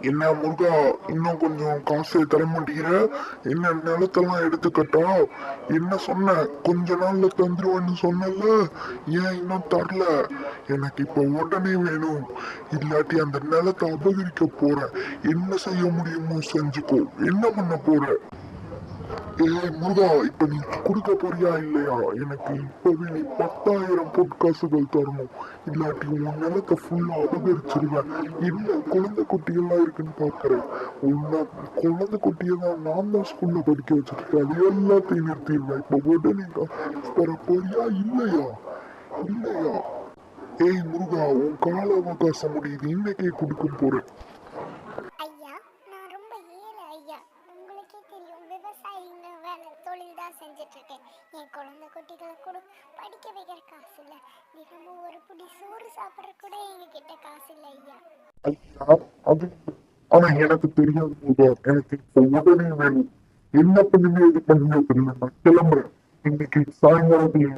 என்ன முருகா, இன்னும் கொஞ்சம் காசு தர மாட்டேங்கிற? என்ன நிலத்தெல்லாம் எடுத்துக்கட்டா? என்ன சொன்ன? கொஞ்ச நாள்ல தந்துருவேன்னு சொன்னல, ஏன் இன்னும் தரல? எனக்கு இப்ப உடனே வேணும். இல்லாட்டி அந்த நிலத்தை அபகரிக்க போறேன். என்ன செய்ய முடியுமோ செஞ்சுக்கோ. என்ன பண்ண போற? ஏய் முருகா, இப்ப நீ கொடுக்க போறியா இல்லையா? எனக்கு இப்பவே நீ 10,000 பொற்காசுகள் தரணும். இல்லாட்டி உன் நிலத்தை ஃபுல்லா அபகரிச்சிருவேன். என்ன குழந்தை குட்டிகள்லாம் இருக்குன்னு பாக்குறேன். உன்னை குழந்தை குட்டியை நான் தான் ஸ்கூல்ல படிக்க வச்சிருக்கேன். அது எல்லாத்தையும் நிறுத்திடுவேன். இப்ப உடனே காசு தர போறியா இல்லையா? இல்லையா? ஏய் முருகா, உன் கால அவகாசம் முடியுது. இன்னைக்கே கொடுக்க போறேன். ஐயா, நான் ரொம்ப ஏழை ஐயா. உங்களுக்கே தெரியும், விவசாயிங்க வேலை தொழில் தான் செஞ்சுட்டு இருக்கேன். என் குழந்தை குட்டிகளை கூட படிக்க வைக்கிற காசு இல்லை. தினமும் ஒரு புடி சோறு சாப்பிட்ற கூட எங்ககிட்ட காசு இல்லை ஐயா. ஐயா, அது ஆனா எனக்கு தெரியாது முருகா. எனக்கு இப்ப உடனே வேணும். என்ன பண்ணுங்க இது பண்ணுங்க தெரியல. நான் கிளம்புறேன். இன்னைக்கு சாயங்காலத்துல